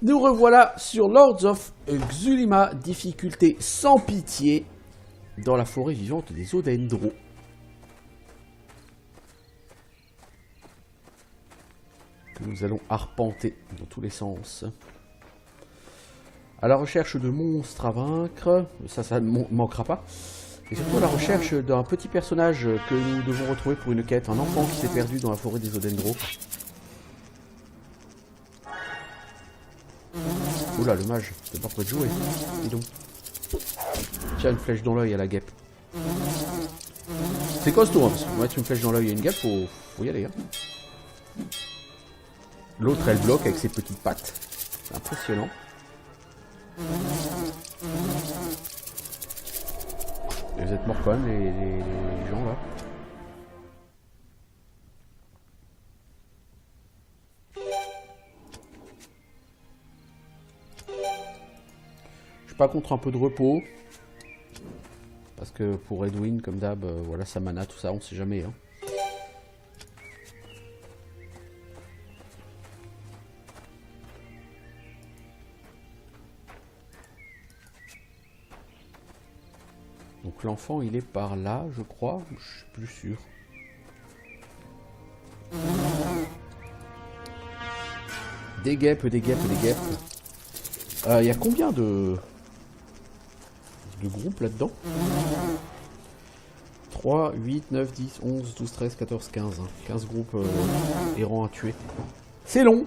Nous revoilà sur Lords of Xulima, difficulté sans pitié, dans la forêt vivante des Odendro. Que nous allons arpenter dans tous les sens. À la recherche de monstres à vaincre, ça ne manquera pas. Et surtout à la recherche d'un petit personnage que nous devons retrouver pour une quête, un enfant qui s'est perdu dans la forêt des Odendro. Oula, le mage, c'est pas prêt de jouer. Dis donc. Tiens, une flèche dans l'œil à la guêpe. C'est costaud, hein, parce qu'on va mettre une flèche dans l'œil à une guêpe, faut y aller. Hein. L'autre, elle bloque avec ses petites pattes. C'est impressionnant. Et vous êtes morts quand même, les gens là. Je suis pas contre un peu de repos. Parce que pour Edwin, comme d'hab, voilà, sa mana, tout ça, on sait jamais. Hein. Donc l'enfant, il est par là, je crois. Je suis plus sûr. Des guêpes, des guêpes, des guêpes. Il y a combien de groupes là-dedans? 3, 8, 9, 10, 11, 12, 13, 14, 15. 15 groupes errants à tuer. C'est long.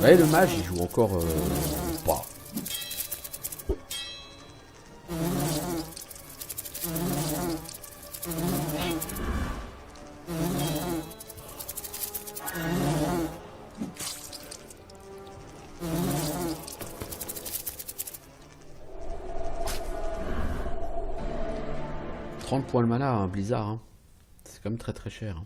Ouais, le mage, il joue encore pas. Points de mana, un blizzard, hein. C'est quand même très très cher. Hein.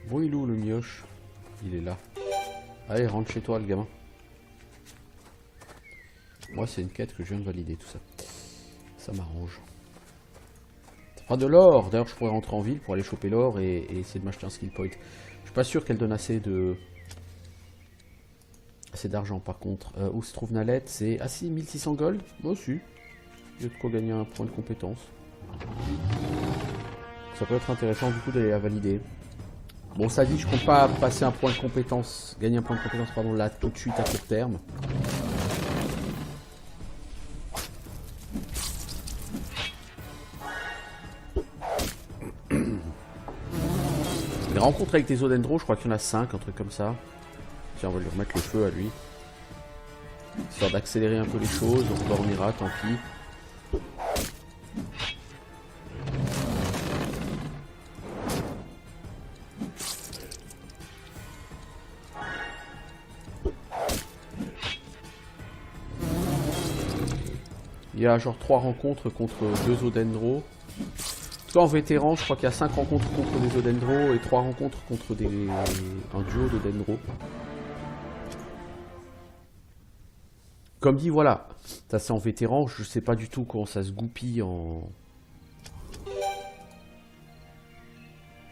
Bon, il est où le mioche? Il est là. Allez, rentre chez toi le gamin. Moi, c'est une quête que je viens de valider, tout ça. Ça m'arrange. Ah, de l'or. D'ailleurs, je pourrais rentrer en ville pour aller choper l'or et essayer de m'acheter un skill point. Je suis pas sûr qu'elle donne assez d'argent par contre. Où se trouve Nalette? C'est... Ah si, 1600 gold. Moi aussi. Il y a de quoi gagner un point de compétence. Ça peut être intéressant du coup d'aller la valider. Bon, ça dit, je compte pas passer un point de compétence, gagner un point de compétence, pardon, là tout de suite à court terme. Les rencontres avec des Odendro, je crois qu'il y en a 5, un truc comme ça. Tiens, on va lui remettre le feu à lui. Histoire d'accélérer un peu les choses, on dormira, tant pis. Il y a genre 3 rencontres contre 2 Odendro. En vétéran, je crois qu'il y a 5 rencontres contre des Odendro et 3 rencontres contre un duo d'Odendro. Comme dit, voilà, ça c'est en vétéran, je sais pas du tout comment ça se goupille en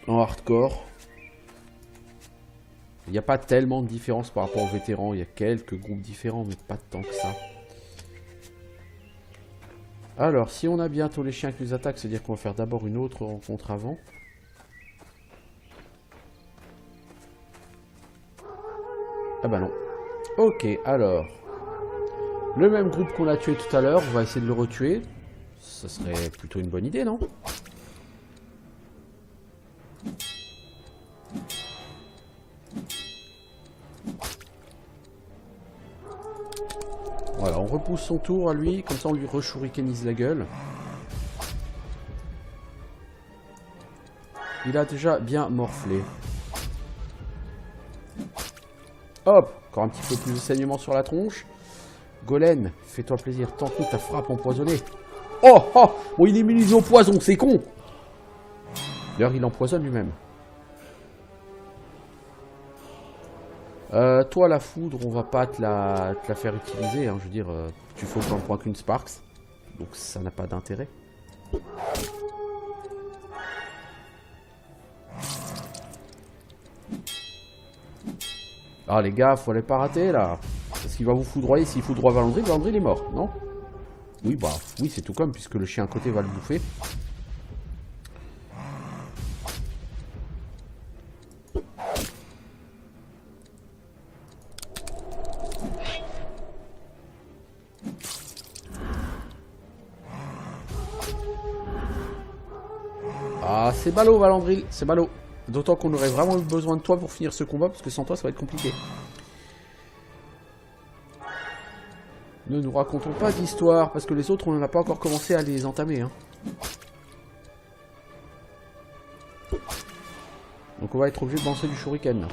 hardcore. Il n'y a pas tellement de différence par rapport aux vétérans, il y a quelques groupes différents, mais pas tant que ça. Alors, si on a bientôt les chiens qui nous attaquent, c'est-à-dire qu'on va faire d'abord une autre rencontre avant. Ah bah non. Ok, alors. Le même groupe qu'on a tué tout à l'heure, on va essayer de le retuer. Ça serait plutôt une bonne idée, non? Voilà, on repousse son tour à lui, comme ça on lui re-shurikenise la gueule. Il a déjà bien morflé. Hop, encore un petit peu plus de saignement sur la tronche. Golem, fais-toi plaisir, tente-nous ta frappe empoisonnée. Oh, oh, bon, il est immunisé au poison, c'est con. D'ailleurs, il empoisonne lui-même. Toi, la foudre, on va pas te la faire utiliser. Hein. Je veux dire, tu fais autant de points qu'une Sparks. Donc ça n'a pas d'intérêt. Ah les gars, faut les pas rater là. Parce qu'il va vous foudroyer. S'il foudroie Valandry, Valandry il est mort, non? Oui, bah, oui, c'est tout comme, puisque le chien à côté va le bouffer. Ah, c'est ballot, Valandril, c'est ballot. D'autant qu'on aurait vraiment besoin de toi pour finir ce combat, parce que sans toi, ça va être compliqué. Ne nous racontons pas d'histoire, parce que les autres, on n'a pas encore commencé à les entamer. Hein. Donc on va être obligé de lancer du shuriken. Là.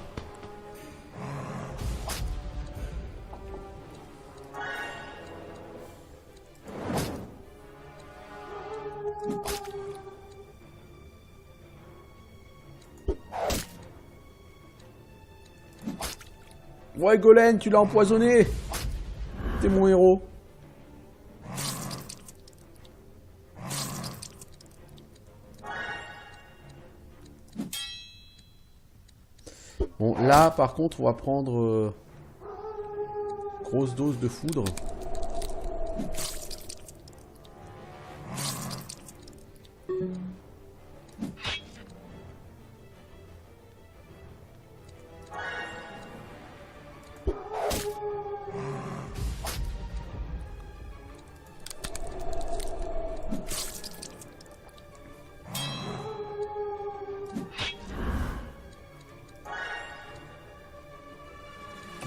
Ouais, Golem, tu l'as empoisonné. T'es mon héros. Bon, là, par contre, on va prendre grosse dose de foudre.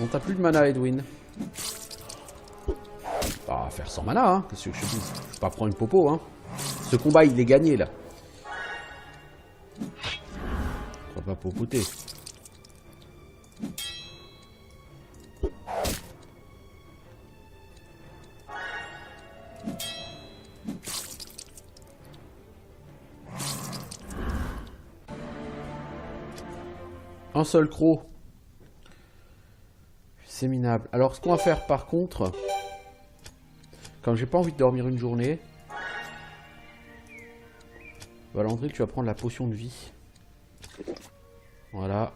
On t'a plus de mana, Edwin. Bah, faire sans mana, hein. Qu'est-ce que je te dis? Je vais pas prendre une popo, hein. Ce combat, il est gagné, là. On va pas popoter. Un seul croc. C'est minable. Alors, ce qu'on va faire, par contre... Comme j'ai pas envie de dormir une journée... Valandril, tu vas prendre la potion de vie. Voilà.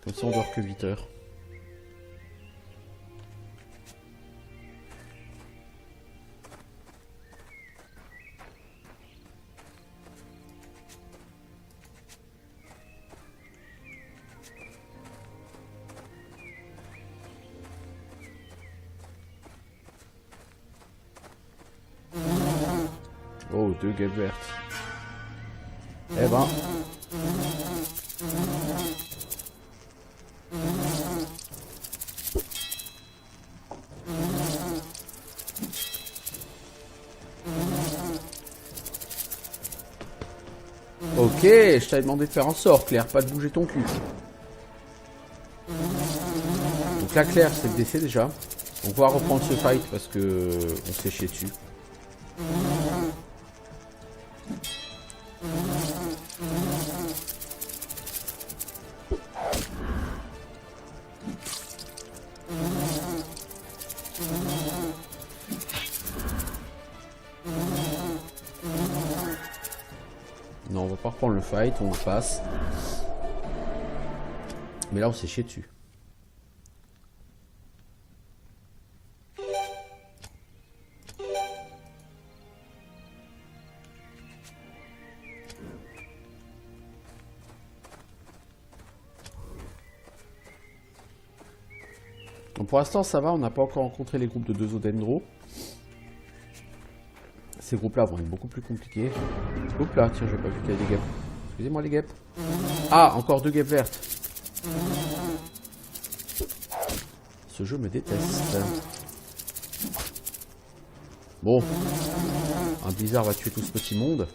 Comme ça, on dort que 8 heures. Oh, 2 guêpes vertes. Eh ben... Ok, je t'avais demandé de faire un sort, Claire, pas de bouger ton cul. Donc là, Claire, c'est le décès déjà. On va reprendre ce fight parce que on s'est chié dessus. Non, on va pas reprendre le fight, on le passe. Mais là, on s'est chié dessus. Donc pour l'instant, ça va, on n'a pas encore rencontré les groupes de 2 Odendro. Ces groupes-là vont être beaucoup plus compliqués. Oups là, tiens, j'ai pas vu qu'il y avait des guêpes. Excusez-moi les guêpes. Ah, encore 2 guêpes vertes. Ce jeu me déteste. Bon. Un blizzard va tuer tout ce petit monde.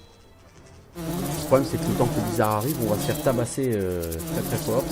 Le problème, c'est que le temps que le blizzard arrive, on va se faire tabasser très très fort.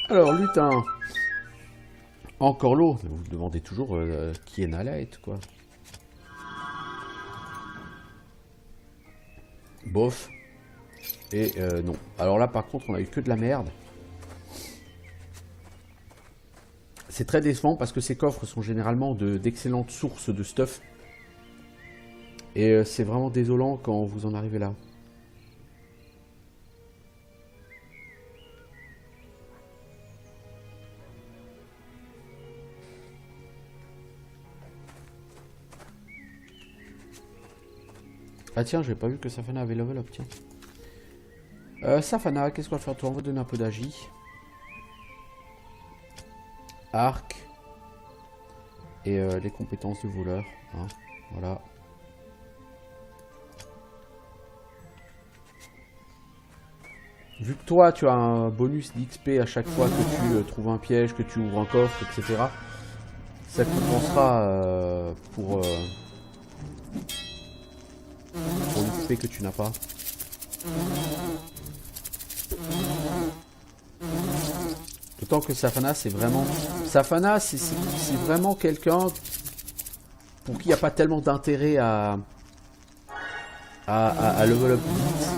Alors, lutin. Encore l'eau. Vous vous demandez toujours qui est Nalette, quoi. Bof. Et non. Alors là, par contre, on a eu que de la merde. C'est très décevant parce que ces coffres sont généralement d'excellentes sources de stuff. Et c'est vraiment désolant quand vous en arrivez là. Ah tiens, j'ai pas vu que Safana avait level up, tiens. Safana, qu'est-ce qu'on va faire? Toi, on va donner un peu d'agi. Arc. Et les compétences de voleur. Hein, voilà. Vu que toi, tu as un bonus d'XP à chaque fois que tu trouves un piège, que tu ouvres un coffre, etc. Ça compensera pour l'XP que tu n'as pas. D'autant que Safana, c'est vraiment... Safana, c'est vraiment quelqu'un pour qui il n'y a pas tellement d'intérêt à level up vite.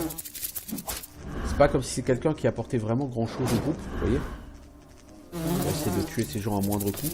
C'est pas comme si c'est quelqu'un qui apportait vraiment grand chose au groupe, vous voyez. On va essayer de tuer ces gens à moindre coût.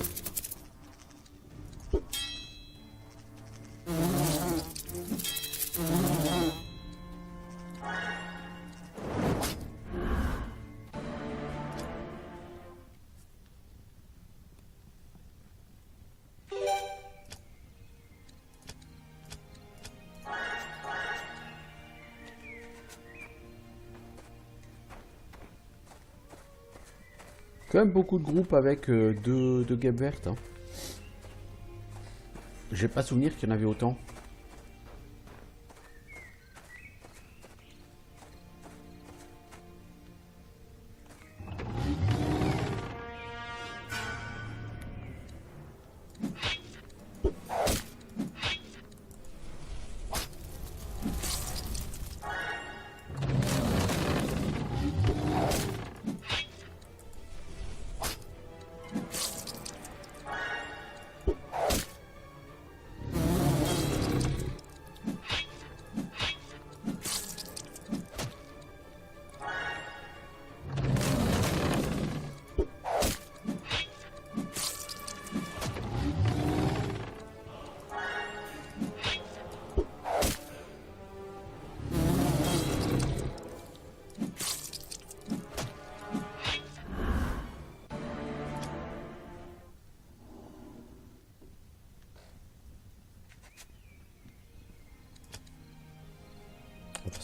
Quand même beaucoup de groupes avec deux guêpes vertes. Hein. J'ai pas souvenir qu'il y en avait autant.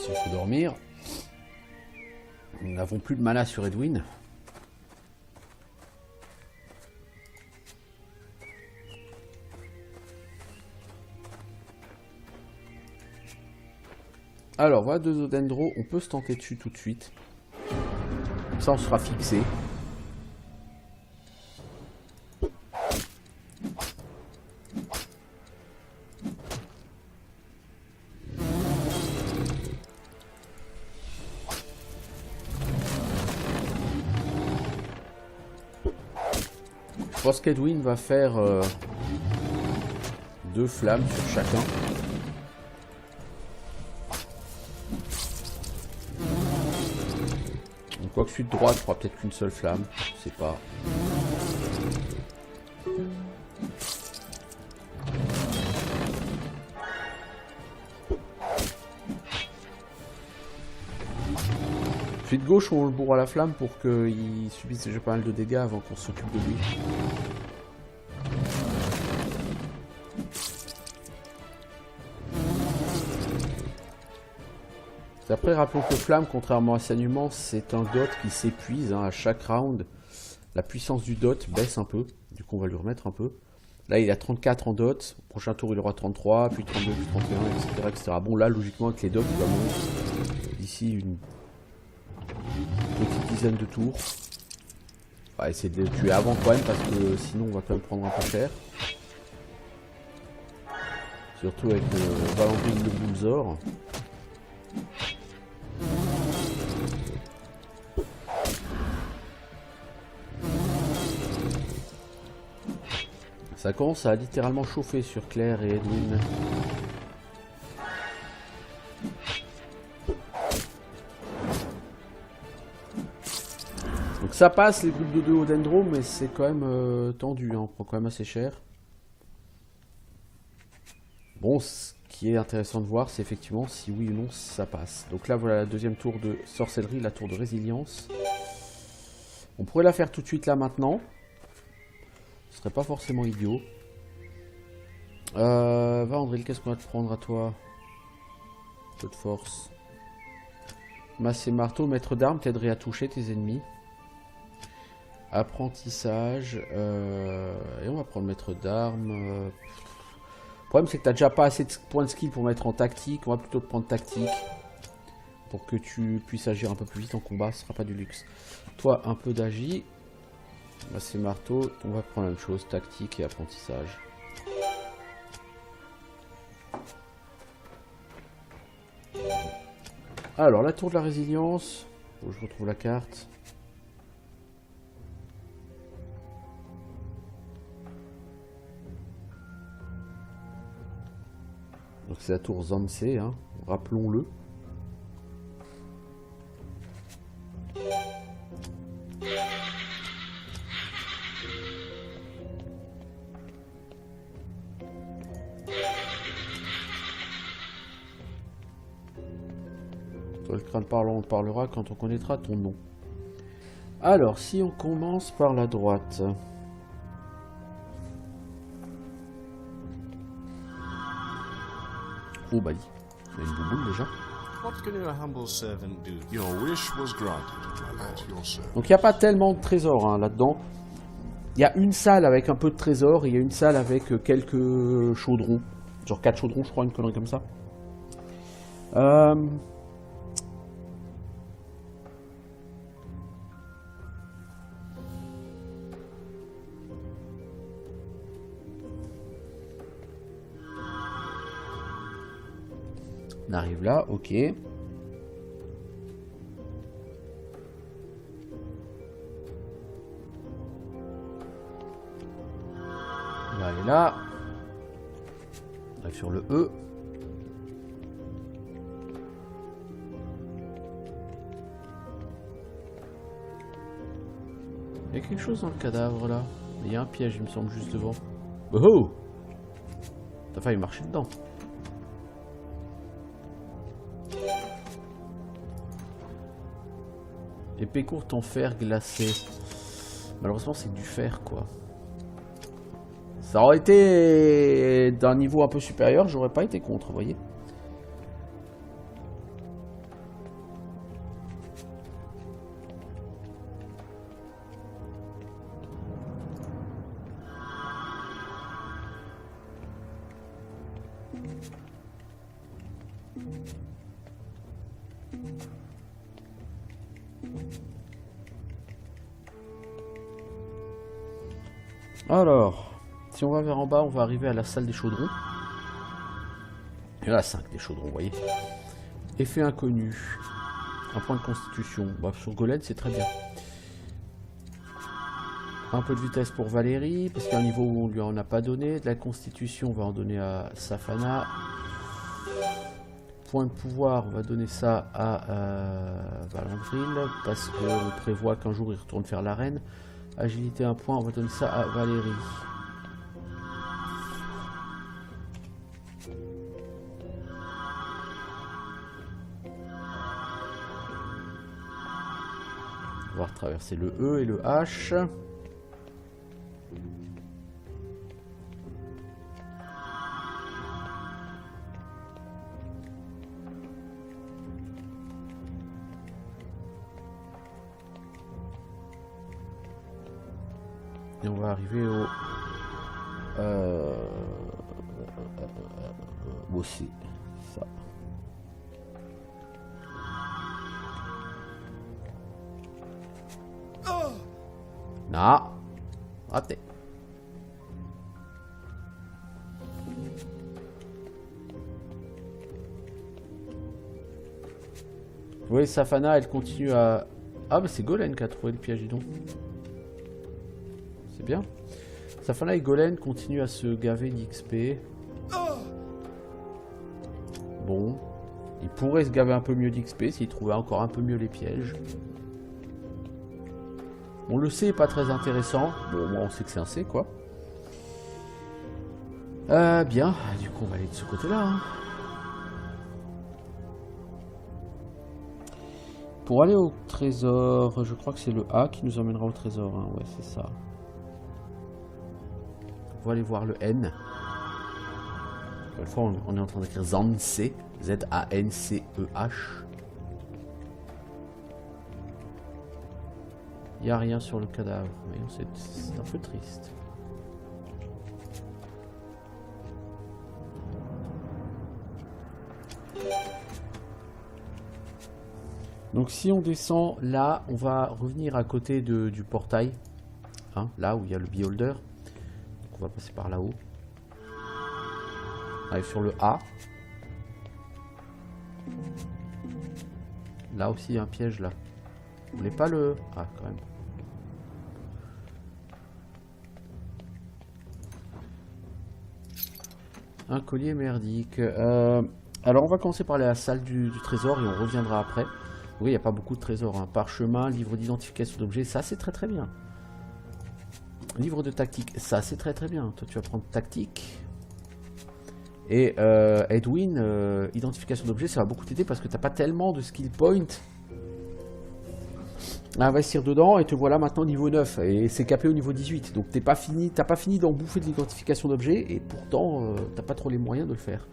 Il faut dormir. Nous n'avons plus de mana sur Edwin. Alors, voilà 2 Odendro. On peut se tenter dessus tout de suite. Comme ça, on sera fixé. Je pense qu'Edwin va faire 2 flammes sur chacun. Donc quoi que suite droite, il fera peut-être qu'une seule flamme. Je sais pas. Suite gauche, on le bourre à la flamme pour qu'il subisse déjà pas mal de dégâts avant qu'on s'occupe de lui. Après, rappelons que flamme, contrairement à saignement, c'est un dot qui s'épuise hein, à chaque round. La puissance du dot baisse un peu, du coup on va lui remettre un peu. Là il a 34 en dot, au prochain tour il aura 33, puis 32, puis 31, etc. Bon là logiquement avec les dots il va monter d'ici une petite dizaine de tours. On va essayer de le tuer avant quand même parce que sinon on va quand même prendre un peu cher. Surtout avec le Valentine de Bulzor. Ça commence à littéralement chauffer sur Claire et Edwin. Donc ça passe les groupes de 2 au dendro, mais c'est quand même tendu, hein, on prend quand même assez cher. Bon, ce qui est intéressant de voir, c'est effectivement si oui ou non ça passe. Donc là voilà la deuxième tour de sorcellerie, la tour de résilience. On pourrait la faire tout de suite là maintenant. Ce serait pas forcément idiot. Va Andril, qu'est-ce qu'on va te prendre à toi? Peu de force. Masse et marteau, maître d'armes t'aiderait à toucher tes ennemis. Apprentissage. Et on va prendre maître d'armes. Le problème c'est que t'as déjà pas assez de points de skill pour mettre en tactique. On va plutôt te prendre tactique. Pour que tu puisses agir un peu plus vite en combat. Ce sera pas du luxe. Toi un peu d'agi. Masse et marteau. On va prendre la même chose. Tactique et apprentissage. Alors, la tour de la résilience. Faut que je retrouve la carte. Donc c'est la tour Zansé, hein, rappelons-le. Toi, le crâne parlant, on parlera quand on connaîtra ton nom. Alors, si on commence par la droite. Oh bah, il y a une bouboule déjà. Donc il n'y a pas tellement de trésors hein, là-dedans. Il y a une salle avec un peu de trésors et il y a une salle avec quelques chaudrons. Genre 4 chaudrons je crois, une connerie comme ça. On arrive là, ok. On va aller là. On arrive sur le E. Il y a quelque chose dans le cadavre là. Il y a un piège, il me semble, juste devant. Oh! T'as failli marcher dedans. Épée courte en fer glacé. Malheureusement, c'est du fer, quoi. Ça aurait été d'un niveau un peu supérieur, j'aurais pas été contre, vous voyez. Alors, si on va vers en bas, on va arriver à la salle des chaudrons. Il y en a 5 des chaudrons, vous voyez. Effet inconnu. Un point de constitution. Bah, sur Golem, c'est très bien. Un peu de vitesse pour Valérie, parce qu'il y a un niveau où on lui en a pas donné. De la constitution, on va en donner à Safana. Point de pouvoir, on va donner ça à Valandril, parce qu'on prévoit qu'un jour il retourne faire l'arène. Agilité 1 point, on va donner ça à Valérie. On va retraverser le E et le H. Et on va arriver au... aussi, ça. Non, raté. Oui, Safana, elle continue à... Ah, bah c'est Golem qui a trouvé le piège, dis donc. C'est bien. Safana et Golem continuent à se gaver d'XP. Bon. Ils pourraient se gaver un peu mieux d'XP s'ils trouvaient encore un peu mieux les pièges. Bon, le C est pas très intéressant. Bon, moi on sait que c'est un C, quoi. Bien. Du coup, on va aller de ce côté-là. Hein. Pour aller au trésor, je crois que c'est le A qui nous emmènera au trésor. Hein. Ouais, c'est ça. On va aller voir le N. Une fois, on est en train d'écrire Zance. Z-A-N-C-E-H. Il n'y a rien sur le cadavre. C'est un peu triste. Donc si on descend là, on va revenir à côté du portail. Hein, là où il y a le beholder. Donc on va passer par là-haut. On arrive sur le A. Là aussi il y a un piège là. Vous voulez pas le... Ah quand même. Un collier merdique. Alors on va commencer par la salle du trésor et on reviendra après. Oui, il n'y a pas beaucoup de trésors. Hein. Parchemin, livre d'identification d'objets, ça c'est très très bien. Livre de tactique, ça c'est très très bien. Toi tu vas prendre tactique. Et Edwin, identification d'objets, ça va beaucoup t'aider parce que t'as pas tellement de skill point à investir dedans et te voilà maintenant niveau 9 et c'est capé au niveau 18. Donc t'as pas fini d'en bouffer de l'identification d'objets et pourtant t'as pas trop les moyens de le faire.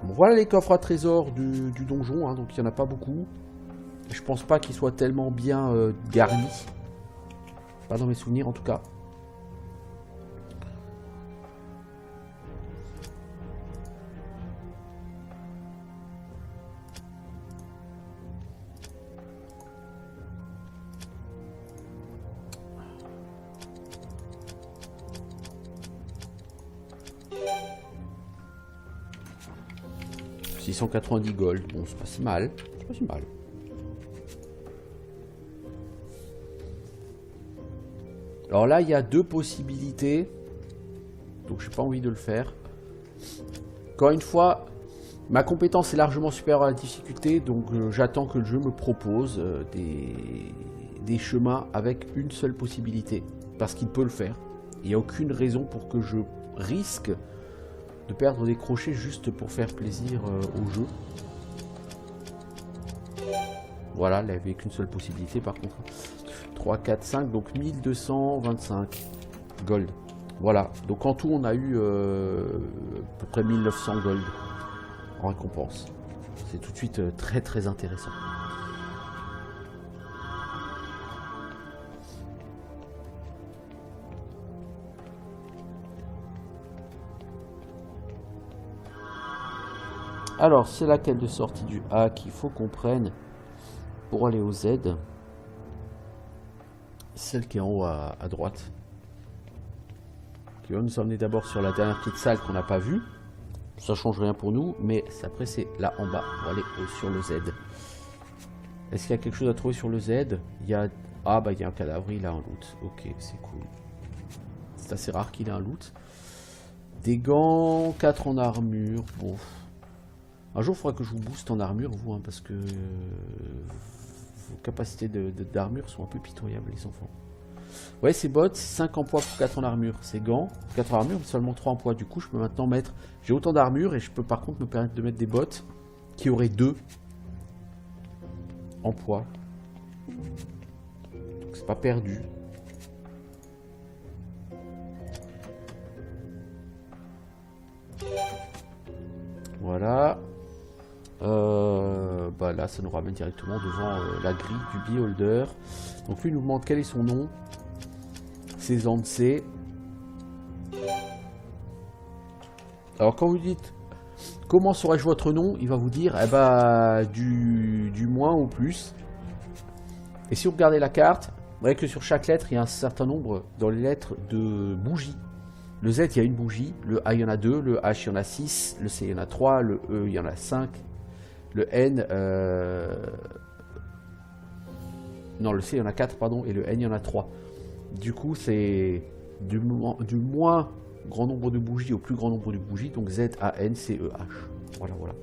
Bon, voilà les coffres à trésors du donjon, hein, donc il n'y en a pas beaucoup. Je pense pas qu'ils soient tellement bien garnis. Pas dans mes souvenirs en tout cas. « 690 gold, bon c'est pas si mal, c'est pas si mal. » Alors là il y a deux possibilités, donc j'ai pas envie de le faire. Encore une fois, ma compétence est largement supérieure à la difficulté, donc j'attends que le jeu me propose des chemins avec une seule possibilité, parce qu'il peut le faire. Il n'y a aucune raison pour que je risque de perdre des crochets juste pour faire plaisir au jeu. Voilà, il n'y avait qu'une seule possibilité par contre. 3, 4, 5, donc 1225 gold. Voilà, donc en tout on a eu à peu près 1900 gold en récompense. C'est tout de suite très très intéressant. Alors, c'est la quête de sortie du A qu'il faut qu'on prenne pour aller au Z. Celle qui est en haut à droite. Qui va nous emmener d'abord sur la dernière petite salle qu'on n'a pas vue. Ça change rien pour nous, mais après c'est là en bas pour aller sur le Z. Est-ce qu'il y a quelque chose à trouver sur le Z? Il y a... Ah bah il y a un cadavre, il a un loot. Ok, c'est cool. C'est assez rare qu'il ait un loot. Des gants, 4 en armure. Bon. Un jour, il faudra que je vous booste en armure, vous, hein, parce que vos capacités d'armure sont un peu pitoyables, les enfants. Ouais, c'est bottes, 5 en poids pour 4 en armure. C'est gants, 4 en armure, mais seulement 3 en poids. Du coup, je peux maintenant mettre... J'ai autant d'armure et je peux par contre me permettre de mettre des bottes qui auraient 2 en poids. Donc, c'est pas perdu. Voilà. Bah là ça nous ramène directement devant la grille du beholder. Donc lui il nous demande quel est son nom. C'est Zance. Alors quand vous dites comment saurais-je votre nom, il va vous dire eh bah, du moins au plus. Et si vous regardez la carte, vous voyez que sur chaque lettre il y a un certain nombre dans les lettres de bougies. Le Z il y a une bougie, le A il y en a 2, le H il y en a 6, le C il y en a 3, le E il y en a 5. Le N, non le C il y en a 4 pardon, et le N il y en a 3. Du coup, c'est du moins grand nombre de bougies au plus grand nombre de bougies. Donc Z-A-N-C-E-H. Voilà, voilà.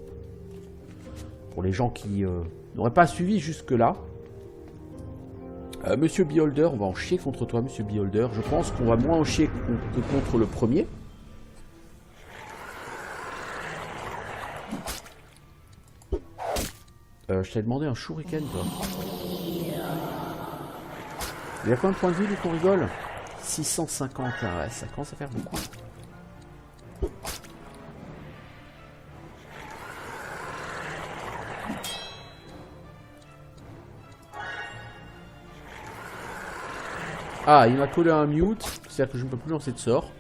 Pour les gens qui n'auraient pas suivi jusque-là. Monsieur Beholder, on va en chier contre toi, Monsieur Beholder. Je pense qu'on va moins en chier que contre le premier. Je t'ai demandé un shuriken, toi. Il y a combien de points de vie, lui, qu'on rigole? 650, ah ouais, ça commence à faire beaucoup. Ah, il m'a collé un mute, c'est-à-dire que je ne peux plus lancer de sort.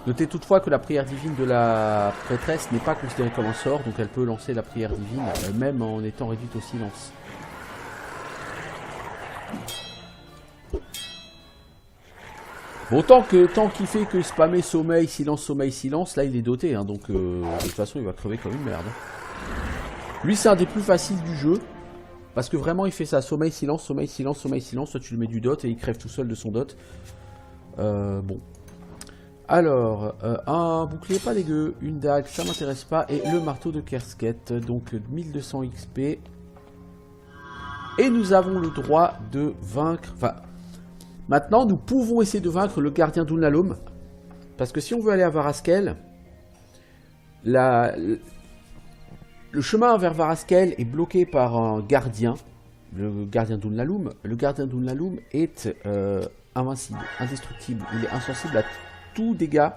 Notez toutefois que la prière divine de la prêtresse n'est pas considérée comme un sort, donc elle peut lancer la prière divine, même en étant réduite au silence. Bon, tant qu'il fait que spammer sommeil, silence, là il est doté, hein, donc de toute façon il va crever comme une merde. Lui c'est un des plus faciles du jeu, parce que vraiment il fait ça, sommeil, silence, soit tu lui mets du dot et il crève tout seul de son dot. Bon. Alors, un bouclier pas dégueu, une dague, ça m'intéresse pas, et le marteau de Kersket, donc 1200 XP. Et nous avons le droit de vaincre, enfin, maintenant nous pouvons essayer de vaincre le gardien d'Unlalum, parce que si on veut aller à Varaskel, le chemin vers Varaskel est bloqué par un gardien, le gardien d'Unlalum. Le gardien d'Unlalum est invincible, indestructible, il est insensible à tout dégâts,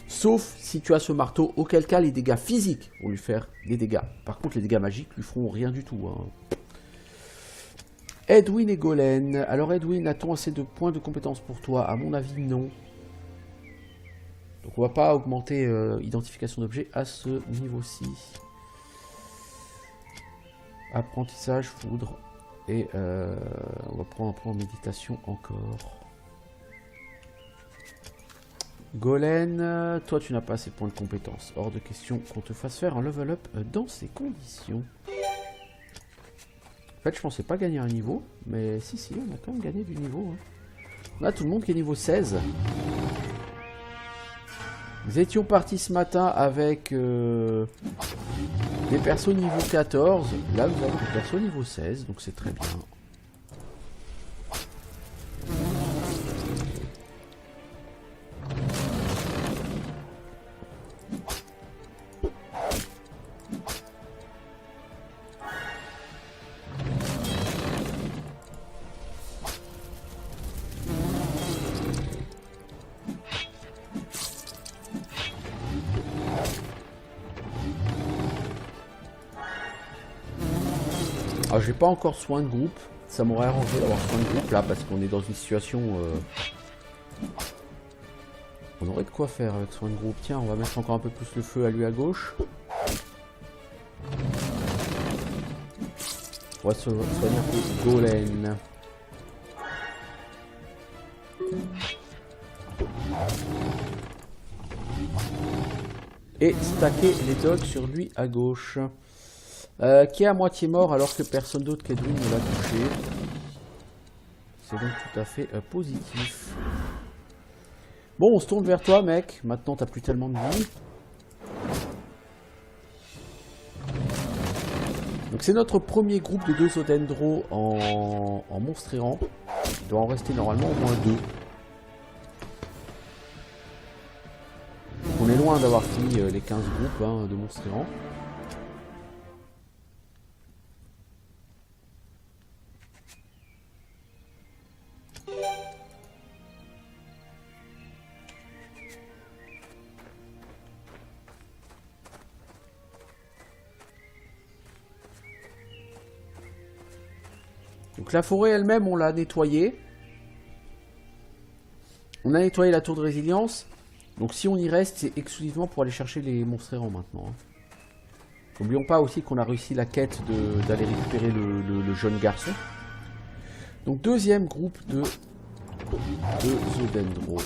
sauf si tu as ce marteau, auquel cas les dégâts physiques vont lui faire des dégâts. Par contre les dégâts magiques lui feront rien du tout. Hein. Edwin et Golen. Alors Edwin, a-t-on assez de points de compétence pour toi? À mon avis non. Donc on va pas augmenter identification d'objets à ce niveau-ci. Apprentissage, foudre. Et on va prendre un point en méditation encore. Golen, toi tu n'as pas assez de points de compétence. Hors de question qu'on te fasse faire un level up dans ces conditions. En fait je pensais pas gagner un niveau, mais si, on a quand même gagné du niveau. Hein. On a tout le monde qui est niveau 16. Nous étions partis ce matin avec des persos niveau 14. Là nous avons des persos niveau 16, donc c'est très bien. Alors j'ai pas encore soin de groupe, ça m'aurait arrangé d'avoir soin de groupe là parce qu'on est dans une situation... On aurait de quoi faire avec soin de groupe. Tiens, on va mettre encore un peu plus le feu à lui à gauche. On va soigner un peu Golen. Et stacker les dogs sur lui à gauche. Qui est à moitié mort alors que personne d'autre qu'Edwin ne l'a touché. C'est donc tout à fait positif. Bon, on se tourne vers toi, mec. Maintenant, t'as plus tellement de vie. Donc, c'est notre premier groupe de 2 Zodendro en monstre errant. Il doit en rester normalement au moins 2. Donc, on est loin d'avoir fini les 15 groupes hein, de monstres errants. Donc la forêt elle-même, on l'a nettoyée. On a nettoyé la tour de résilience. Donc si on y reste, c'est exclusivement pour aller chercher les monstres errants maintenant. N'oublions pas aussi qu'on a réussi la quête d'aller récupérer le jeune garçon. Donc deuxième groupe de Zodendro.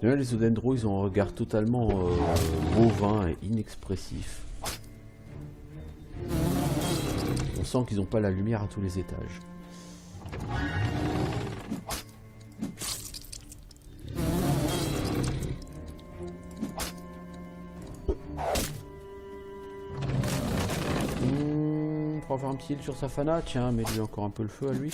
Là, les Odendro, ils ont un regard totalement bovin et inexpressif. On sent qu'ils n'ont pas la lumière à tous les étages. On va faire un petit heal sur Safana. Tiens, mets-lui encore un peu le feu à lui.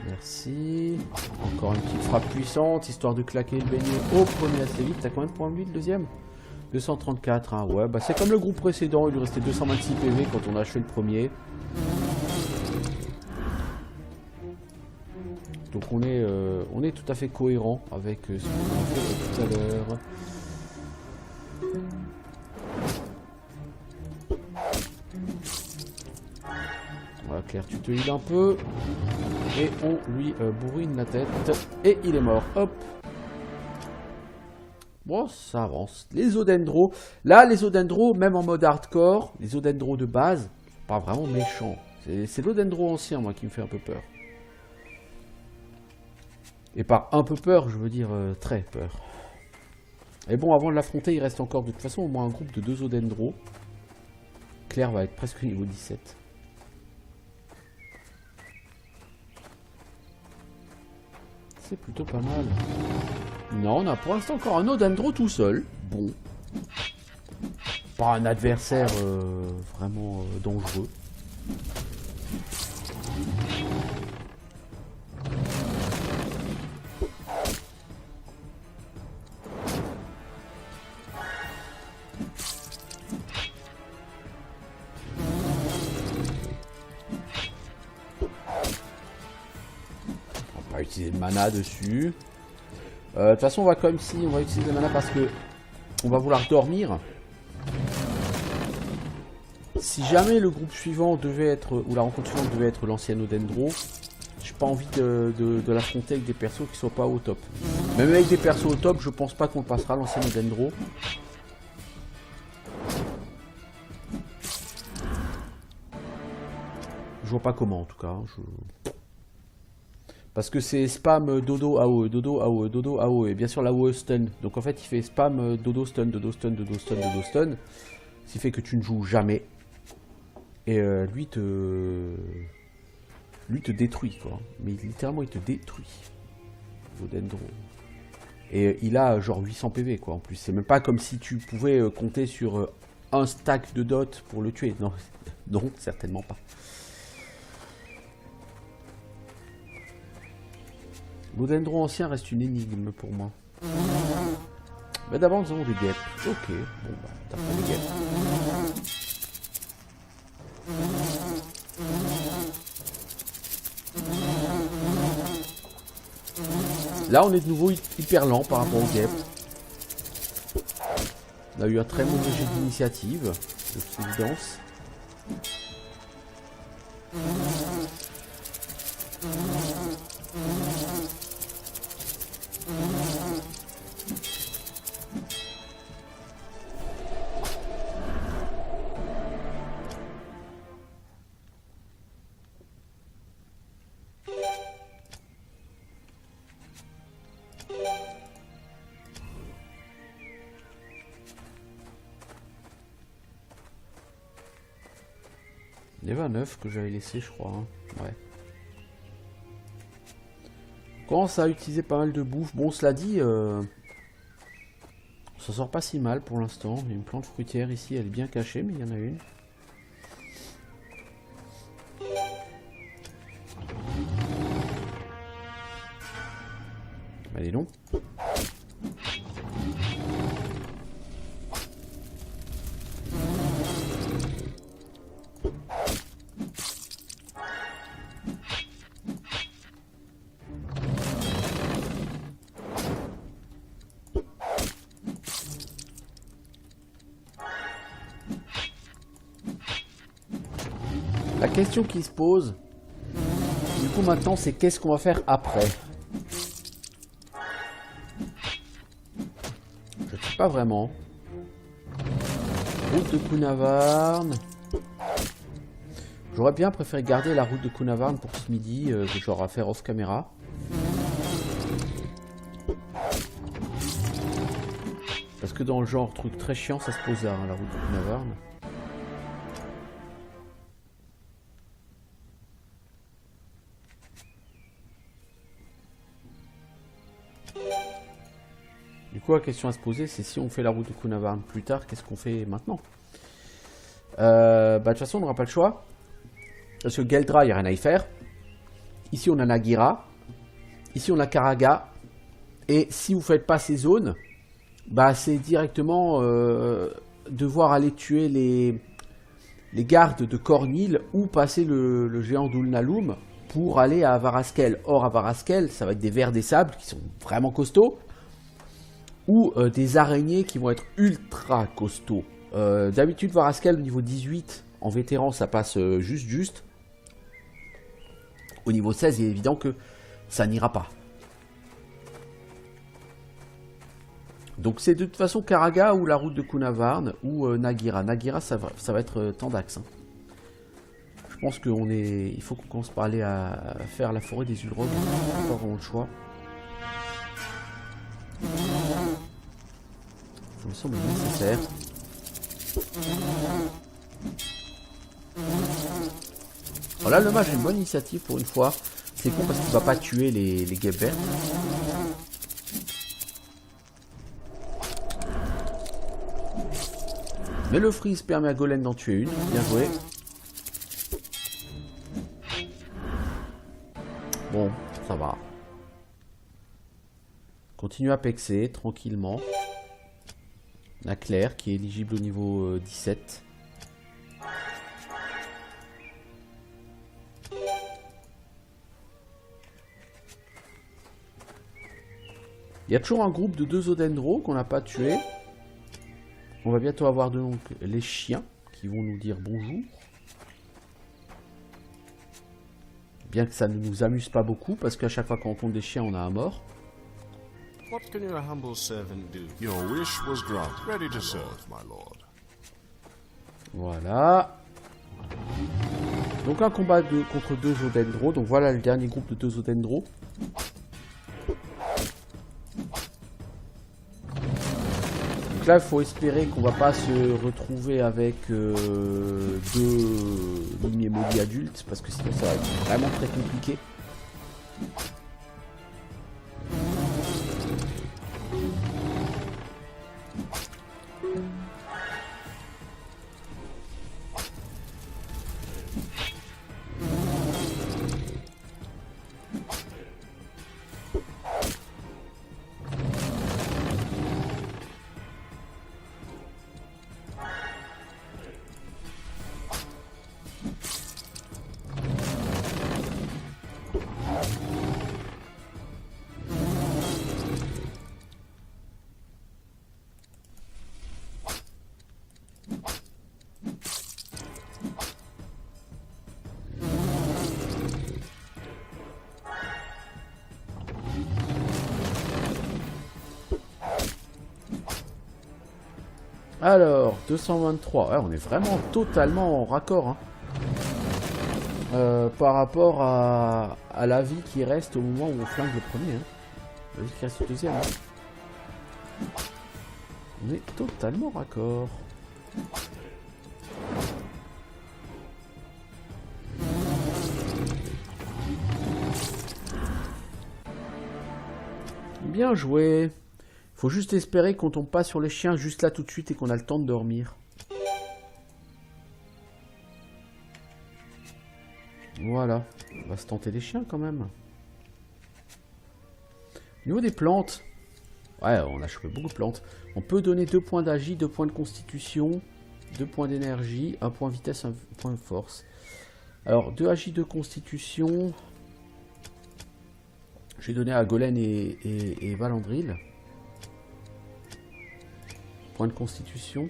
Merci. Encore une petite frappe puissante, histoire de claquer le beignet au premier assez vite. T'as combien de points de vie le deuxième? 234, hein. Ouais, bah c'est comme le groupe précédent, il lui restait 226 PV quand on a achevé le premier. Donc on est tout à fait cohérent avec ce qu'on a fait tout à l'heure. Voilà, Claire, tu te heal un peu. Et on lui bourrine la tête. Et il est mort. Hop. Bon, ça avance. Les Odendro. Là, les Odendro, même en mode hardcore, les Odendro de base, pas vraiment méchants. C'est l'Odendro ancien, moi, qui me fait un peu peur. Et par un peu peur, je veux dire très peur. Et bon, avant de l'affronter, il reste encore de toute façon au moins un groupe de 2 Odendro. Claire va être presque niveau 17. C'est plutôt pas mal. Non, on a pour l'instant encore un Odendro tout seul. Bon. Pas un adversaire vraiment dangereux. On va utiliser le mana dessus. De toute façon, on va quand même ici, on va utiliser le mana parce que on va vouloir dormir. Si jamais le groupe suivant devait être, ou la rencontre suivante devait être l'ancienne Odendro, j'ai pas envie de l'affronter avec des persos qui soient pas au top. Même avec des persos au top, je pense pas qu'on le passera l'ancienne Odendro. Je vois pas comment en tout cas. Parce que c'est spam dodo AOE, dodo AOE, dodo AOE. Et bien sûr l'AOE stun. Donc en fait il fait spam dodo stun, dodo stun, dodo stun, dodo stun. Ce qui fait que tu ne joues jamais. Et lui te détruit quoi. Mais littéralement il te détruit. Odendro. Et il a genre 800 PV quoi en plus. C'est même pas comme si tu pouvais compter sur un stack de dot pour le tuer. Non, non certainement pas. L'Odendro ancien reste une énigme pour moi. Mais d'abord nous avons des guêpes. Ok, bon bah t'as pas des guêpes. Là on est de nouveau hyper lent par rapport aux guêpes. On a eu un très mauvais jet d'initiative, de toute évidence. Il y avait un œuf que j'avais laissé, je crois. Hein. Ouais. On commence à utiliser pas mal de bouffe. Bon, cela dit, on s'en sort pas si mal pour l'instant. Il y a une plante fruitière ici, elle est bien cachée, mais il y en a une. Allez, non. La question qui se pose, du coup maintenant, c'est qu'est-ce qu'on va faire après? Je ne sais pas vraiment. Route de Kunavarn. J'aurais bien préféré garder la route de Kunavarn pour ce midi, genre à faire off caméra. Parce que dans le genre truc très chiant, ça se pose là, hein, la route de Cunavarn. Du coup, la question à se poser, c'est si on fait la route de Cunavarn plus tard, qu'est-ce qu'on fait maintenant? De toute façon, on n'aura pas le choix. Parce que Geldra, il n'y a rien à y faire. Ici, on a Nagira. Ici, on a Karaga. Et si vous ne faites pas ces zones, bah, c'est directement devoir aller tuer les gardes de Cornil ou passer le géant d'Ulnaloum pour aller à Varaskel. Or, à Varaskel, ça va être des vers des sables qui sont vraiment costauds. Ou des araignées qui vont être ultra costauds. D'habitude, Varaskel au niveau 18, en vétéran, ça passe juste. Au niveau 16, il est évident que ça n'ira pas. Donc c'est de toute façon Karaga ou la route de Cunavarn ou Nagira. Nagira, ça va être Tandax. Hein. Je pense il faut qu'on commence par aller à faire la forêt des Ulrogs. On n'a pas vraiment le choix. Ça me semble nécessaire. Voilà, le mage a une bonne initiative pour une fois. C'est con parce qu'il va pas tuer les guêpes vertes. Mais le freeze permet à Golem d'en tuer une. Bien joué. Bon, ça va. Continue à pexer tranquillement. La Claire qui est éligible au niveau 17. Il y a toujours un groupe de 2 Odendro qu'on n'a pas tué. On va bientôt avoir donc les chiens qui vont nous dire bonjour. Bien que ça ne nous amuse pas beaucoup parce qu'à chaque fois qu'on rencontre des chiens, on a un mort. What can your humble servant do? Your wish was granted. Ready to serve, my lord. Voilà. Donc un combat contre 2 Odendro. Donc voilà le dernier groupe de 2 Odendro. Donc là, il faut espérer qu'on va pas se retrouver avec 2 limiers maudits adultes. Parce que sinon ça va être vraiment très compliqué. Alors, 223. Ouais, on est vraiment totalement en raccord. Hein. Par rapport à la vie qui reste au moment où on flingue le premier. Hein. La vie qui reste au deuxième. Hein. On est totalement raccord. Bien joué. Faut juste espérer qu'on tombe pas sur les chiens juste là tout de suite et qu'on a le temps de dormir. Voilà. On va se tenter les chiens quand même. Au niveau des plantes. Ouais, on a chopé beaucoup de plantes. On peut donner 2 points d'agi, 2 points de constitution, 2 points d'énergie, 1 point vitesse, 1 point de force. Alors, 2 agi de constitution. J'ai donné à Golem et Valandril. Point de constitution.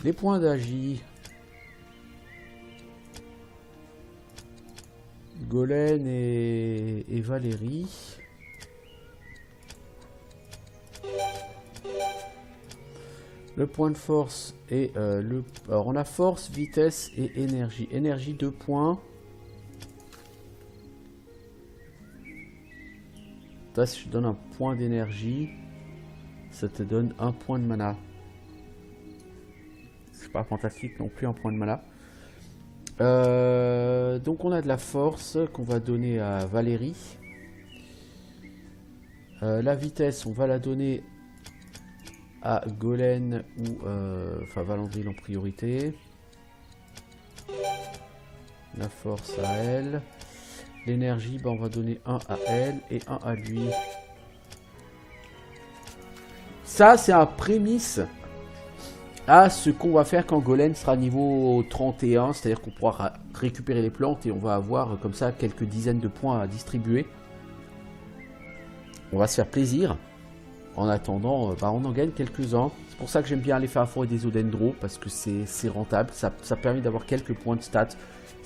Les points d'agi. Golem et Valérie. Le point de force et alors on a force, vitesse et énergie. Énergie 2 points. Toi, si je te donne un point d'énergie, ça te donne un point de mana. C'est pas fantastique non plus, un point de mana. Donc on a de la force qu'on va donner à Valérie. La vitesse, on va la donner à Golem ou enfin Valandril en priorité. La force à elle. L'énergie, bah, on va donner un à elle et un à lui. Ça, c'est un prémisse à ce qu'on va faire quand Golem sera niveau 31. C'est-à-dire qu'on pourra récupérer les plantes et on va avoir comme ça quelques dizaines de points à distribuer. On va se faire plaisir. En attendant, bah, on en gagne quelques-uns. C'est pour ça que j'aime bien aller faire la forêt des Odendro, parce que c'est rentable. Ça permet d'avoir quelques points de stats.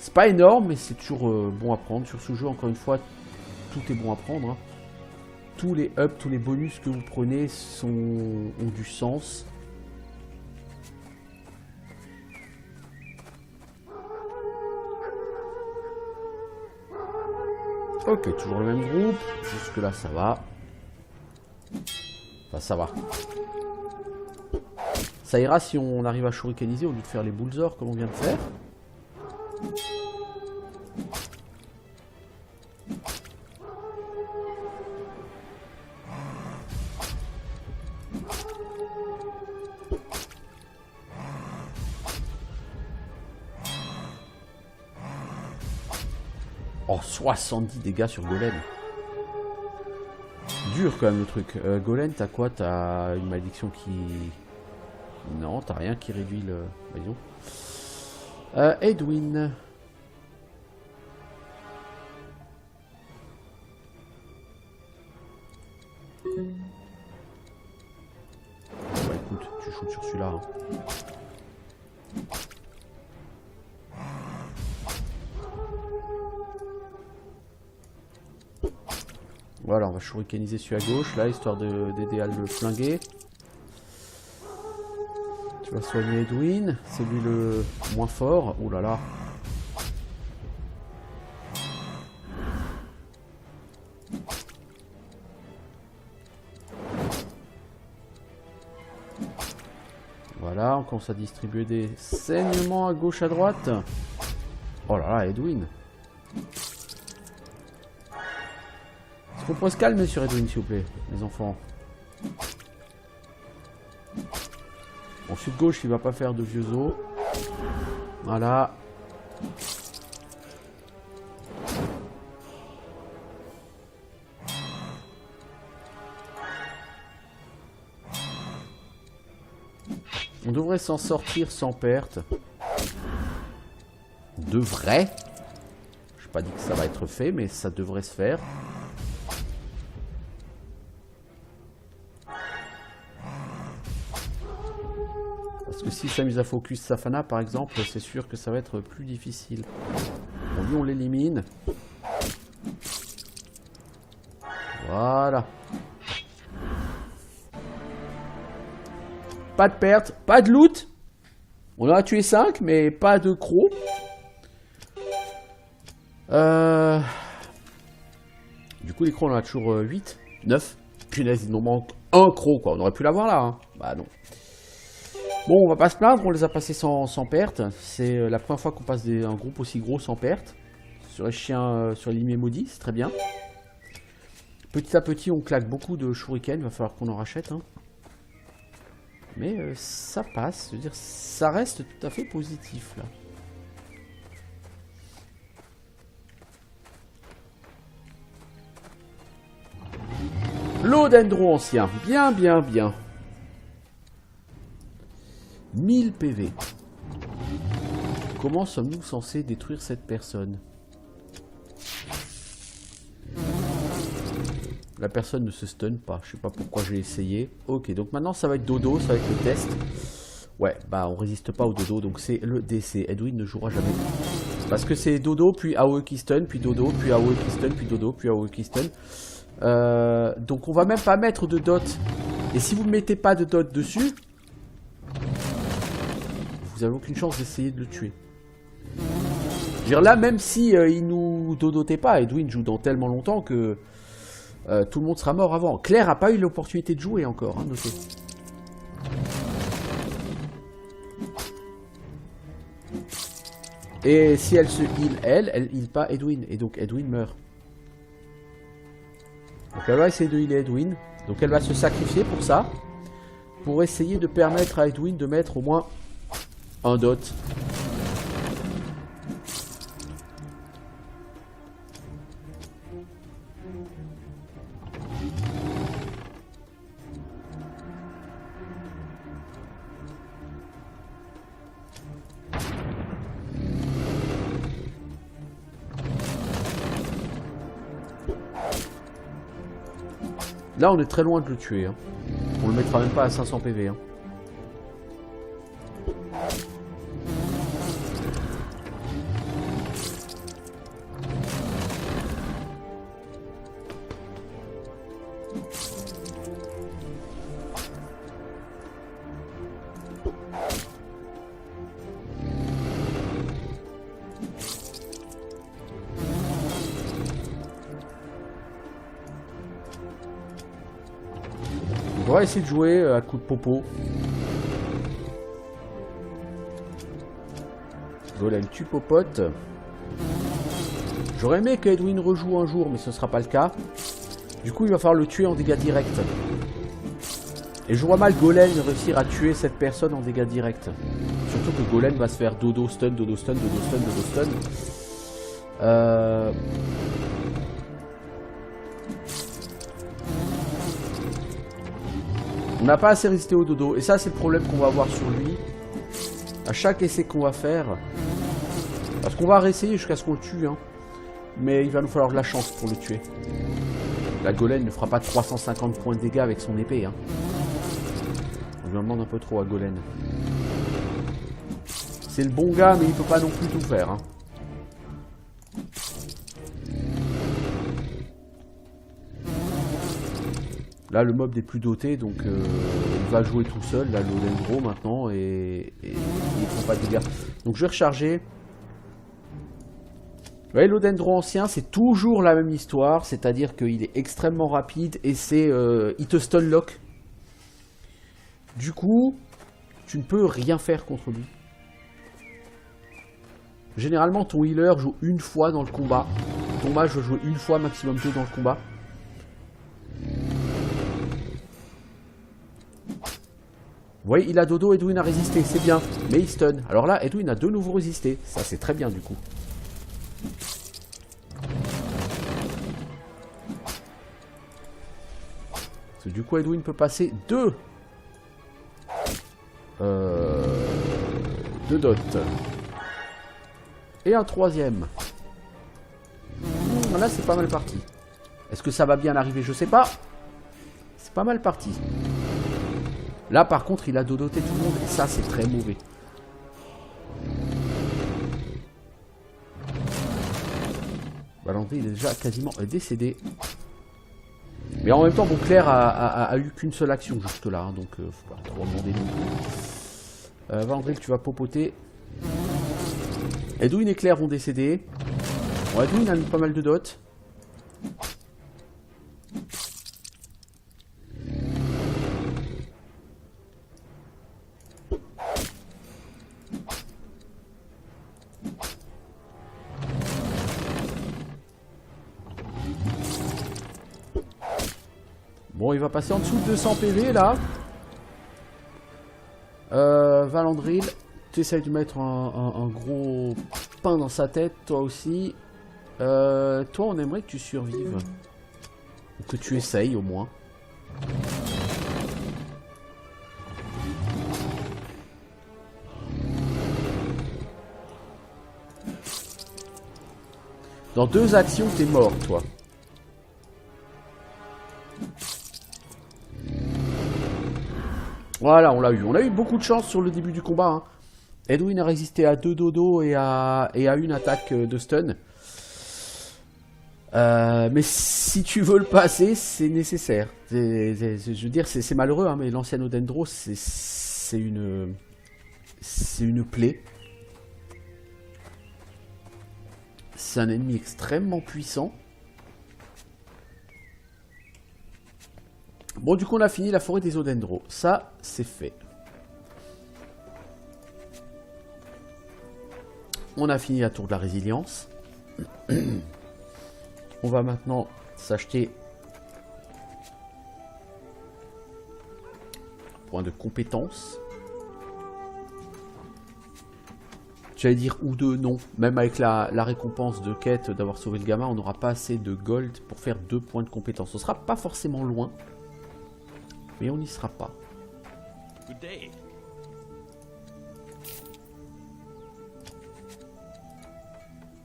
C'est pas énorme, mais c'est toujours bon à prendre. Sur ce jeu, encore une fois, tout est bon à prendre. Hein. Tous les ups, tous les bonus que vous prenez ont du sens. Ok, toujours le même groupe. Jusque là, ça va. Enfin, ça va. Ça ira si on arrive à shurikeniser au lieu de faire les bullsors comme on vient de faire. Oh, 70 dégâts sur Golem. Dur quand même le truc. Golem, t'as quoi? T'as une malédiction qui... Non, t'as rien qui réduit le... Voyons. Edwin. Bah écoute, tu shootes sur celui-là. Hein. Voilà, on va shurikeniser celui à gauche, là, histoire d'aider à le flinguer. Tu vas soigner Edwin, c'est lui le moins fort. Ouh là là. Voilà, on commence à distribuer des saignements à gauche, à droite. Oh là là, Edwin. Est-ce qu'on pourrait se calmer sur Edwin, s'il vous plaît, les enfants? Ensuite, gauche, il va pas faire de vieux os. Voilà. On devrait s'en sortir sans perte. Devrait. Je n'ai pas dit que ça va être fait, mais ça devrait se faire. Parce que s'il s'amuse à focus Safana, par exemple, c'est sûr que ça va être plus difficile. Bon, lui, on l'élimine. Voilà. Pas de perte, pas de loot. On en a tué 5, mais pas de crocs. Du coup, les crocs, on en a toujours 8, 9. Punaise, il nous manque un croc, quoi. On aurait pu l'avoir là. Hein. Bah non. Bon, on va pas se plaindre, on les a passés sans perte. C'est la première fois qu'on passe un groupe aussi gros sans perte. Sur les chiens, sur les limiers maudits, c'est très bien. Petit à petit, on claque beaucoup de shuriken. Il va falloir qu'on en rachète. Hein. Mais ça passe, je veux dire, ça reste tout à fait positif là. L'Odendro ancien, bien, bien, bien. 1000 PV. Comment sommes-nous censés détruire cette personne? La personne ne se stun pas. Je sais pas pourquoi j'ai essayé. Ok, donc maintenant ça va être dodo, ça va être le test. Ouais, bah on résiste pas au dodo, donc c'est le DC. Edwin ne jouera jamais. Parce que c'est dodo, puis AOE qui stun, puis dodo, puis AOE qui stun, puis dodo, puis AOE qui stun. Donc on va même pas mettre de dot. Et si vous ne mettez pas de dot dessus, vous avez aucune chance d'essayer de le tuer. Je veux dire, là, même si il nous dodotait pas, Edwin joue dans tellement longtemps que tout le monde sera mort avant. Claire n'a pas eu l'opportunité de jouer encore, hein, notez. Et si elle se heal, elle heal pas Edwin. Et donc Edwin meurt. Donc elle va essayer de healer Edwin. Donc elle va se sacrifier pour ça. Pour essayer de permettre à Edwin de mettre au moins un dot. Là, on est très loin de le tuer. Hein. On le mettra même pas à 500 PV. Hein. On va essayer de jouer à coup de popo. Golem tue popote. J'aurais aimé que Edwin rejoue un jour, mais ce sera pas le cas. Du coup, il va falloir le tuer en dégâts directs. Et je vois mal Golem réussir à tuer cette personne en dégâts directs. Surtout que Golem va se faire dodo stun, dodo stun, dodo stun, dodo stun. On n'a pas assez résisté au dodo. Et ça, c'est le problème qu'on va avoir sur lui. À chaque essai qu'on va faire. Parce qu'on va réessayer jusqu'à ce qu'on le tue. Hein. Mais il va nous falloir de la chance pour le tuer. La Golem ne fera pas 350 points de dégâts avec son épée. Hein. On lui en demande un peu trop à Golem. C'est le bon gars, mais il peut pas non plus tout faire. Hein. Là, le mob n'est plus doté, donc il va jouer tout seul, là, l'Odendro maintenant, et il ne prend pas de dégâts. Donc je vais recharger. Vous voyez, l'Odendro ancien, c'est toujours la même histoire, c'est-à-dire qu'il est extrêmement rapide, et c'est il te stun lock. Du coup, tu ne peux rien faire contre lui. Généralement, ton healer joue une fois dans le combat. Ton mage va jouer une fois, maximum 2 dans le combat. Vous voyez, il a dodo, Edwin a résisté, c'est bien, mais il stun. Alors là, Edwin a de nouveau résisté, ça c'est très bien du coup. Parce que du coup, Edwin peut passer 2 dots. Et un troisième. Là, c'est pas mal parti. Est-ce que ça va bien arriver? Je sais pas. C'est pas mal parti. Là, par contre, il a dodoté tout le monde. Et ça, c'est très mauvais. Valandry, il est déjà quasiment décédé. Mais en même temps, bon, Claire a eu qu'une seule action jusque-là. Hein, donc, faut pas trop demander non plus. Valandry, tu vas popoter. Edwin et Claire vont décéder. Bon, Edwin a mis pas mal de dots. Bon, il va passer en dessous de 200 PV là. Valandril, tu essayes de mettre un gros pain dans sa tête, toi aussi. Toi, on aimerait que tu survives. Ou que tu essayes au moins. Dans 2 actions, t'es mort, toi. Voilà, on l'a eu. On a eu beaucoup de chance sur le début du combat. Hein. Edwin a résisté à 2 dodos et à une attaque de stun. Mais si tu veux le passer, c'est nécessaire. Je veux dire, c'est malheureux, hein, mais l'ancien Odendro, c'est une plaie. C'est un ennemi extrêmement puissant. Bon, du coup, on a fini la forêt des Odendros. Ça, c'est fait. On a fini la tour de la résilience. On va maintenant s'acheter un point de compétence. J'allais dire ou deux, non. Même avec la récompense de quête d'avoir sauvé le gamin, on n'aura pas assez de gold pour faire 2 points de compétence. Ce sera pas forcément loin, mais on n'y sera pas.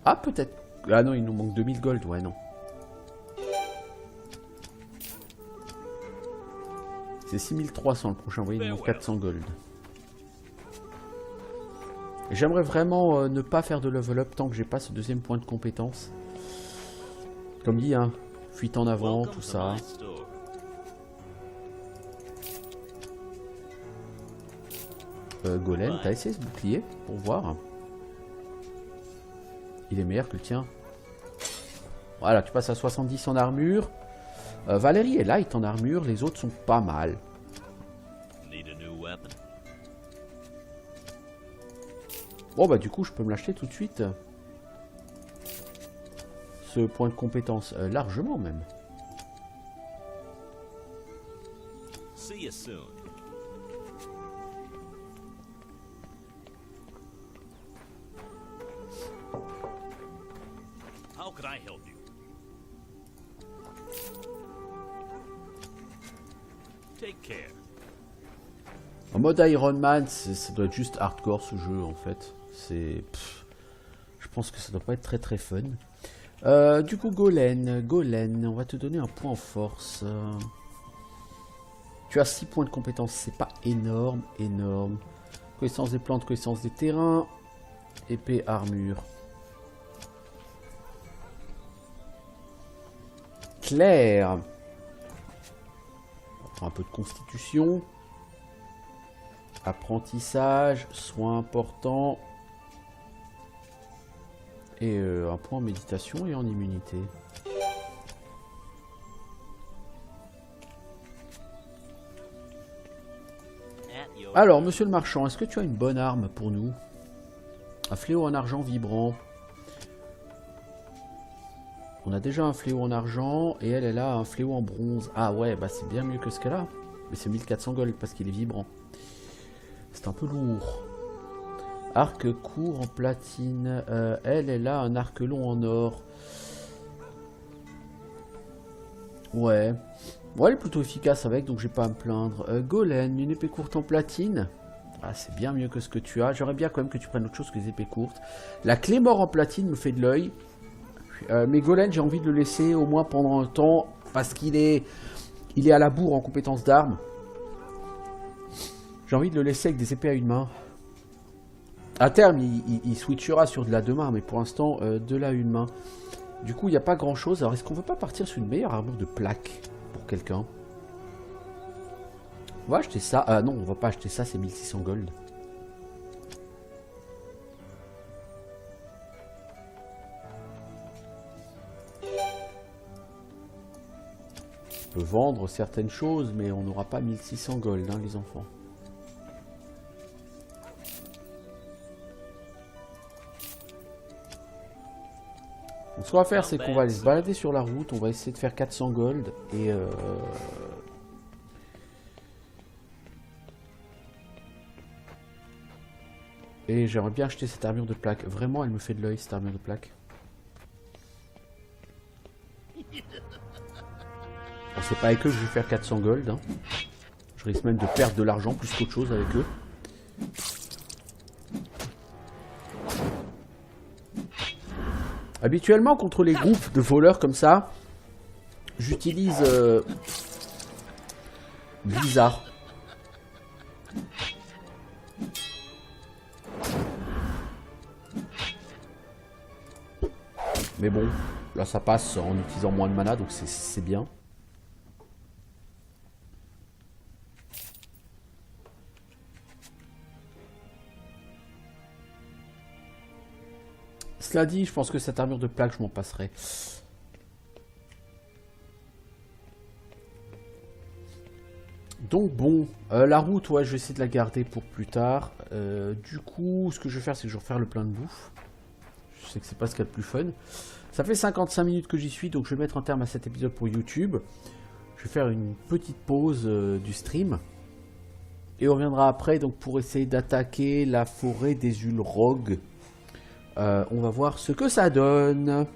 Ah, peut-être. Ah non, il nous manque 2000 gold, ouais, non. C'est 6300 le prochain, vous voyez, il nous manque 400 gold. J'aimerais vraiment ne pas faire de level up tant que j'ai pas ce deuxième point de compétence. Comme dit, hein, fuite en avant, tout ça. Golem, t'as essayé ce bouclier pour voir? Il est meilleur que le tien. Voilà, tu passes à 70 en armure. Valérie est light en armure, les autres sont pas mal. Bon bah du coup je peux me l'acheter tout de suite. Ce point de compétence, largement même. See you soon. How could I help you? Take care. En mode Iron Man, ça doit être juste hardcore ce jeu en fait. C'est, je pense que ça doit pas être très très fun. Du coup Golen, on va te donner un point en force. Tu as 6 points de compétence, c'est pas énorme, énorme. Connaissance des plantes, connaissance des terrains, épée, armure. Claire. On prend un peu de constitution. Apprentissage, soins importants. Et un point en méditation et en immunité. Alors, monsieur le marchand, est-ce que tu as une bonne arme pour nous? Un fléau en argent vibrant. On a déjà un fléau en argent et elle a un fléau en bronze. Ah ouais, bah c'est bien mieux que ce qu'elle a. Mais c'est 1400 gold parce qu'il est vibrant. C'est un peu lourd. Arc court en platine. Elle a un arc long en or. Ouais. Bon, elle est plutôt efficace avec, donc j'ai pas à me plaindre. Golem, une épée courte en platine. Ah, c'est bien mieux que ce que tu as. J'aimerais bien quand même que tu prennes autre chose que les épées courtes. La clé mort en platine me fait de l'œil. Mais Golem, j'ai envie de le laisser au moins pendant un temps. Parce qu'il est à la bourre en compétence d'armes. J'ai envie de le laisser avec des épées à une main. À terme, il switchera sur de la deux mains, mais pour l'instant, de la une main. Du coup, il n'y a pas grand chose. Alors, est-ce qu'on veut pas partir sur une meilleure armure de plaque pour quelqu'un? On va acheter ça. Ah non, on va pas acheter ça, c'est 1600 gold. On peut vendre certaines choses, mais on n'aura pas 1600 gold, hein, les enfants. Donc, ce qu'on va faire, c'est qu'on va aller se balader sur la route. On va essayer de faire 400 gold. Et j'aimerais bien acheter cette armure de plaque. Vraiment, elle me fait de l'œil, cette armure de plaque. Bon, c'est pas avec eux que je vais faire 400 gold. Hein. Je risque même de perdre de l'argent plus qu'autre chose avec eux. Habituellement, contre les groupes de voleurs comme ça, j'utilise Blizzard. Mais bon, là ça passe en utilisant moins de mana, donc c'est bien. Cela dit, je pense que cette armure de plaque, je m'en passerai. Donc bon, la route, ouais, je vais essayer de la garder pour plus tard. Du coup, ce que je vais faire, c'est que je vais refaire le plein de bouffe. Je sais que c'est pas ce qu'il y a de plus fun. Ça fait 55 minutes que j'y suis, donc je vais mettre un terme à cet épisode pour YouTube. Je vais faire une petite pause du stream. Et on reviendra après donc pour essayer d'attaquer la forêt des Ulrogs. On va voir ce que ça donne.